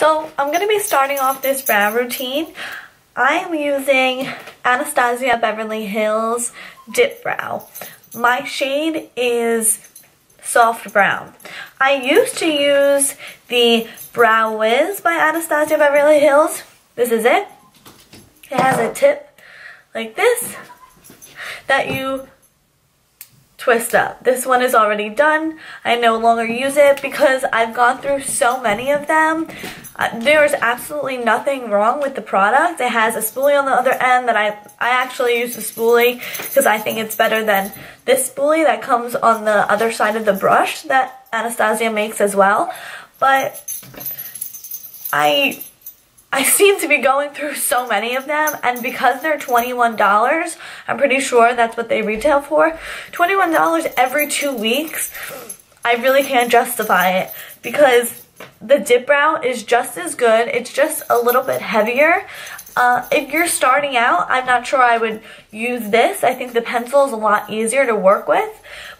So I'm going to be starting off this brow routine. I am using Anastasia Beverly Hills Dip Brow. My shade is soft brown. I used to use the Brow Wiz by Anastasia Beverly Hills. This is it. It has a tip like this that you twist up. This one is already done. I no longer use it because I've gone through so many of them. There's absolutely nothing wrong with the product. It has a spoolie on the other end that I actually use the spoolie because I think it's better than this spoolie that comes on the other side of the brush that Anastasia makes as well. But I seem to be going through so many of them, and because they're $21, I'm pretty sure that's what they retail for, $21 every 2 weeks, I really can't justify it because the Dip Brow is just as good. It's just a little bit heavier. If you're starting out, I'm not sure I would use this. I think the pencil is a lot easier to work with,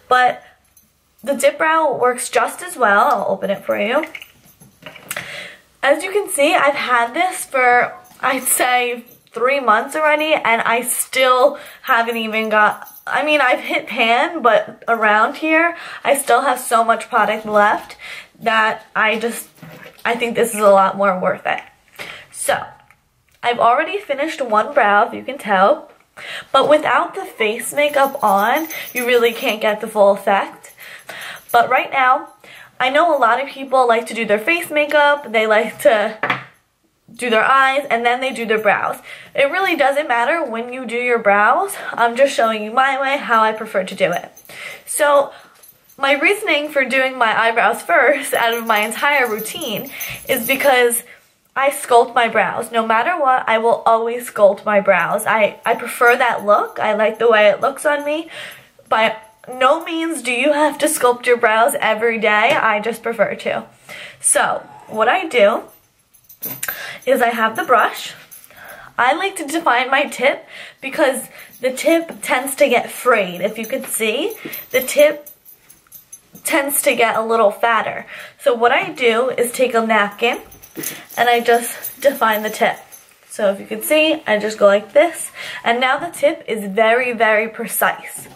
but the Dip Brow works just as well. I'll open it for you. As you can see, I've had this for, I'd say, 3 months already, and I still haven't even got, I mean, I've hit pan, but around here, I still have so much product left that I think this is a lot more worth it. So, I've already finished one brow, if you can tell, but without the face makeup on, you really can't get the full effect. But right now, I know a lot of people like to do their face makeup, they like to do their eyes, and then they do their brows. It really doesn't matter when you do your brows. I'm just showing you my way, how I prefer to do it. So, my reasoning for doing my eyebrows first out of my entire routine is because I sculpt my brows. No matter what, I will always sculpt my brows. I prefer that look. I like the way it looks on me. By no means do you have to sculpt your brows every day. I just prefer to. So, what I do is I have the brush. I like to define my tip because the tip tends to get frayed. If you can see, the tip tends to get a little fatter. So what I do is take a napkin and I just define the tip. So if you can see, I just go like this, and now the tip is very, very precise.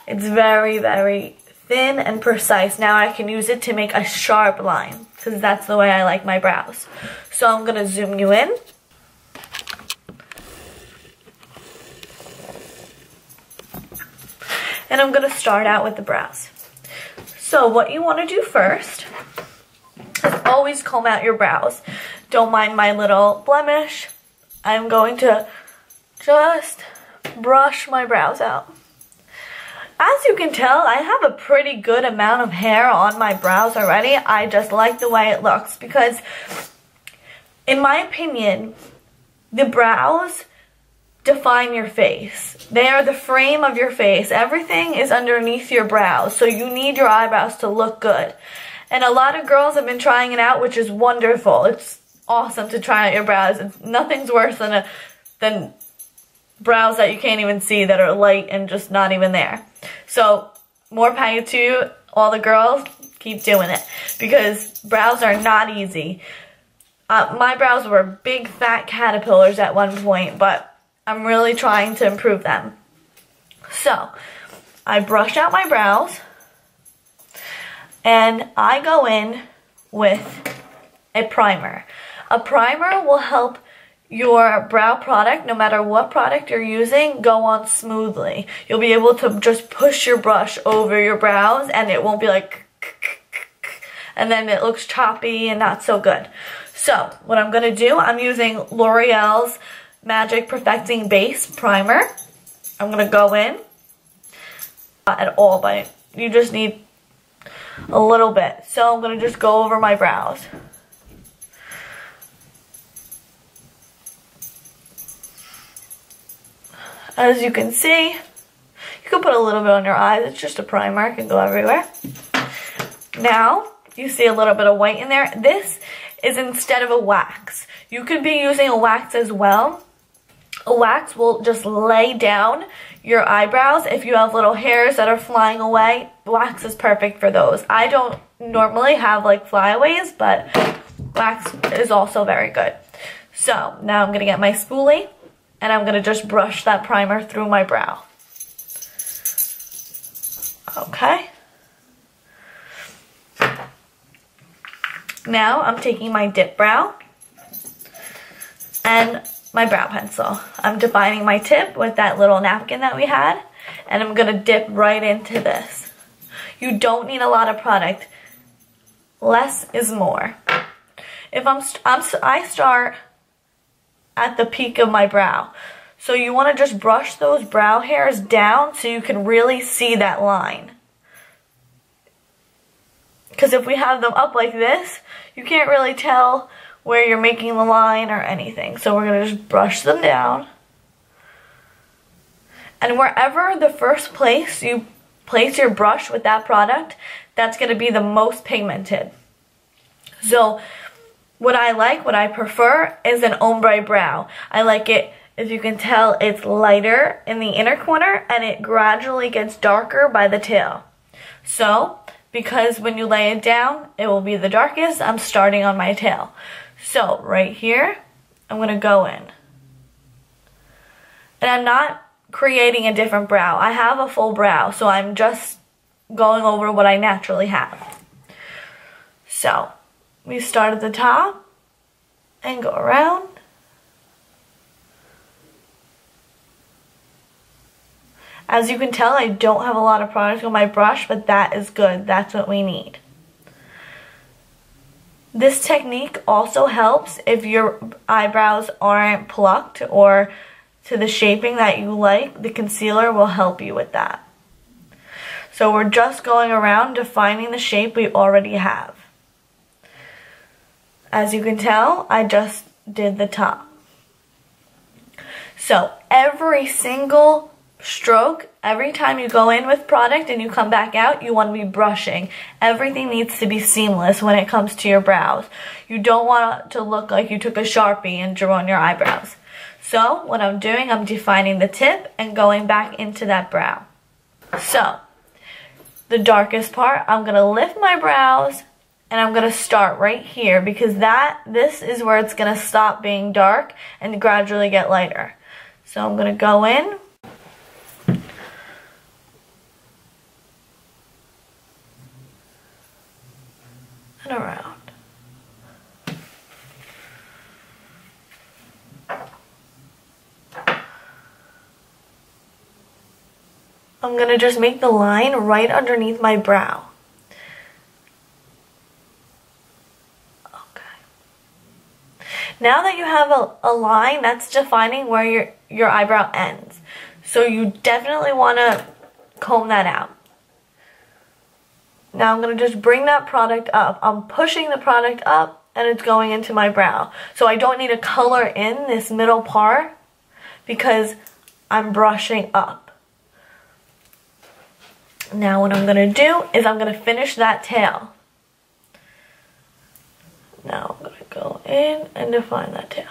It's very, very thin and precise. Now I can use it to make a sharp line because that's the way I like my brows. So I'm going to zoom you in. And I'm going to start out with the brows. So what you want to do first is always comb out your brows. Don't mind my little blemish. I'm going to just brush my brows out. As you can tell, I have a pretty good amount of hair on my brows already. I just like the way it looks because, in my opinion, the brows define your face. They are the frame of your face. Everything is underneath your brows, so you need your eyebrows to look good. And a lot of girls have been trying it out, which is wonderful. It's awesome to try out your brows. Nothing's worse than brows that you can't even see that are light and just not even there. So, more power to you, all the girls, keep doing it. Because brows are not easy. My brows were big fat caterpillars at one point, but I'm really trying to improve them. So, I brush out my brows, and I go in with a primer. A primer will help your brow product, no matter what product you're using, go on smoothly. You'll be able to just push your brush over your brows and it won't be like and then it looks choppy and not so good. So, what I'm going to do, I'm using L'Oreal's Magic Perfecting Base Primer. I'm going to go in. Not at all, but you just need a little bit. So, I'm going to just go over my brows. As you can see, you can put a little bit on your eyes. It's just a primer. It can go everywhere. Now, you see a little bit of white in there. This is instead of a wax. You could be using a wax as well. A wax will just lay down your eyebrows. If you have little hairs that are flying away, wax is perfect for those. I don't normally have like flyaways, but wax is also very good. So now I'm going to get my spoolie and I'm going to just brush that primer through my brow. Okay. Now I'm taking my dip brow and my brow pencil. I'm defining my tip with that little napkin that we had, and I'm going to dip right into this. You don't need a lot of product. Less is more. If I start at the peak of my brow. So you want to just brush those brow hairs down so you can really see that line. Because if we have them up like this, you can't really tell where you're making the line or anything. So we're going to just brush them down. And wherever the first place you place your brush with that product, that's going to be the most pigmented. So what I prefer is an ombre brow. I like it, as you can tell, it's lighter in the inner corner and it gradually gets darker by the tail. So, because when you lay it down, it will be the darkest, I'm starting on my tail. So, right here, I'm going to go in. And I'm not creating a different brow. I have a full brow, so I'm just going over what I naturally have. So, we start at the top and go around. As you can tell, I don't have a lot of product on my brush, but that is good. That's what we need. This technique also helps if your eyebrows aren't plucked or to the shaping that you like. The concealer will help you with that. So we're just going around defining the shape we already have. As you can tell, I just did the top. So every single stroke, every time you go in with product and you come back out, you want to be brushing. Everything needs to be seamless when it comes to your brows. You don't want it to look like you took a Sharpie and drew on your eyebrows. So what I'm doing, I'm defining the tip and going back into that brow. So the darkest part, I'm going to lift my brows and I'm going to start right here because this is where it's going to stop being dark and gradually get lighter. So I'm going to go in. And around. I'm going to just make the line right underneath my brow. Now that you have a line, that's defining where your eyebrow ends. So you definitely want to comb that out. Now I'm going to just bring that product up. I'm pushing the product up and it's going into my brow. So I don't need to color in this middle part because I'm brushing up. Now what I'm going to do is I'm going to finish that tail. Now I'm going to go in and define that tail.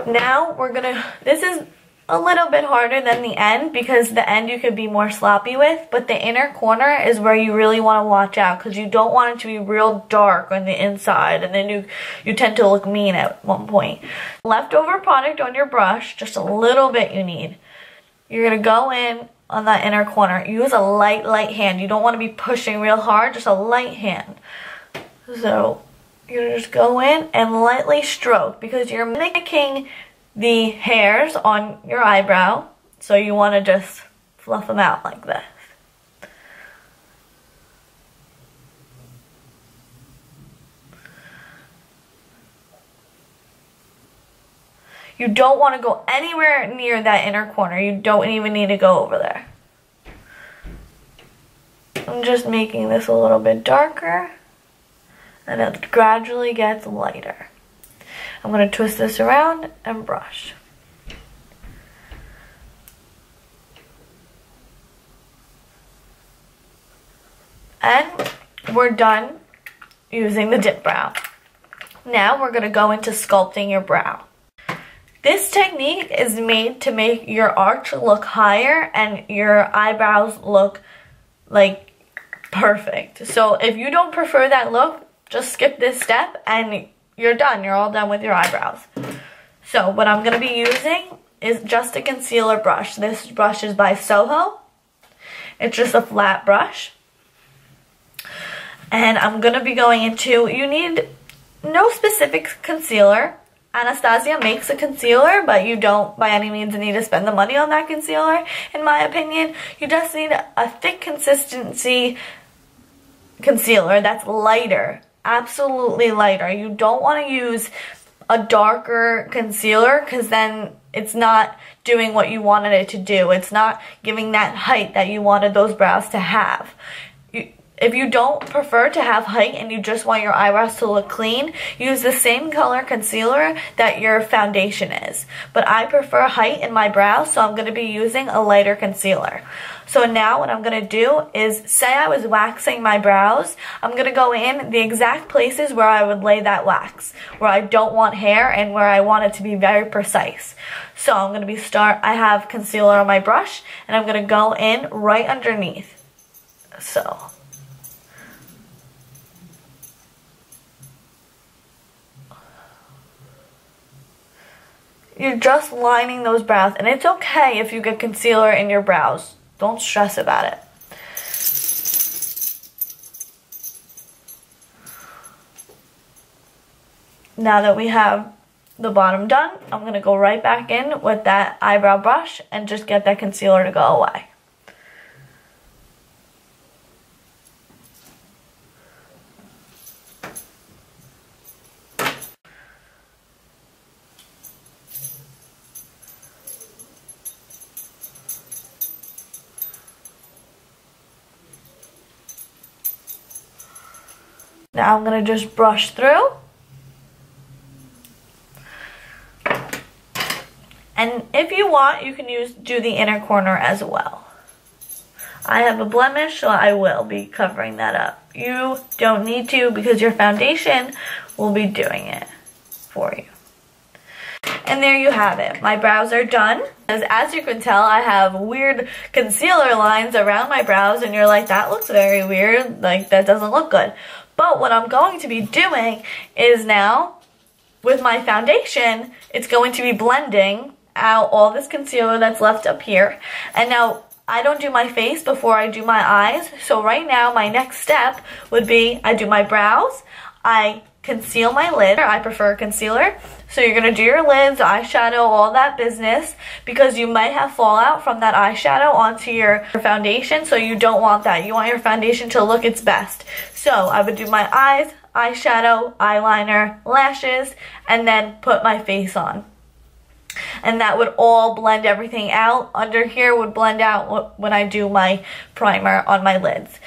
Now we're going to, this is a little bit harder than the end because the end you could be more sloppy with, but the inner corner is where you really want to watch out because you don't want it to be real dark on the inside and then you tend to look mean at one point. Leftover product on your brush, just a little bit you need. You're going to go in on that inner corner. Use a light hand. You don't want to be pushing real hard, just a light hand. So you're going to just go in and lightly stroke because you're mimicking the hairs on your eyebrow, so you want to just fluff them out like this. You don't want to go anywhere near that inner corner. You don't even need to go over there. I'm just making this a little bit darker, and it gradually gets lighter. I'm going to twist this around and brush. And we're done using the dip brow. Now we're going to go into sculpting your brow. This technique is made to make your arch look higher and your eyebrows look like perfect. So if you don't prefer that look, just skip this step and you're done. You're all done with your eyebrows. So what I'm going to be using is just a concealer brush. This brush is by Soho. It's just a flat brush. And I'm going to be going into, you need no specific concealer. Anastasia makes a concealer, but you don't by any means need to spend the money on that concealer, in my opinion. You just need a thick consistency concealer that's lighter, absolutely lighter. You don't want to use a darker concealer because then it's not doing what you wanted it to do. It's not giving that height that you wanted those brows to have. If you don't prefer to have height and you just want your eyebrows to look clean, use the same color concealer that your foundation is. But I prefer height in my brows, so I'm going to be using a lighter concealer. So now what I'm going to do is, say I was waxing my brows, I'm going to go in the exact places where I would lay that wax, where I don't want hair and where I want it to be very precise. So I'm going to I have concealer on my brush, and I'm going to go in right underneath. So you're just lining those brows, and it's okay if you get concealer in your brows. Don't stress about it. Now that we have the bottom done, I'm going to go right back in with that eyebrow brush and just get that concealer to go away. Now I'm going to just brush through. And if you want, you can do the inner corner as well. I have a blemish, so I will be covering that up. You don't need to because your foundation will be doing it for you. And there you have it. My brows are done. As you can tell, I have weird concealer lines around my brows, and you're like, that looks very weird. Like, that doesn't look good. But what I'm going to be doing is now, with my foundation, it's going to be blending out all this concealer that's left up here. And now, I don't do my face before I do my eyes. So right now, my next step would be I do my brows, I conceal my lid. I prefer concealer. So you're going to do your lids, eyeshadow, all that business, because you might have fallout from that eyeshadow onto your foundation, so you don't want that. You want your foundation to look its best. So I would do my eyes, eyeshadow, eyeliner, lashes, and then put my face on. And that would all blend everything out. Under here would blend out when I do my primer on my lids.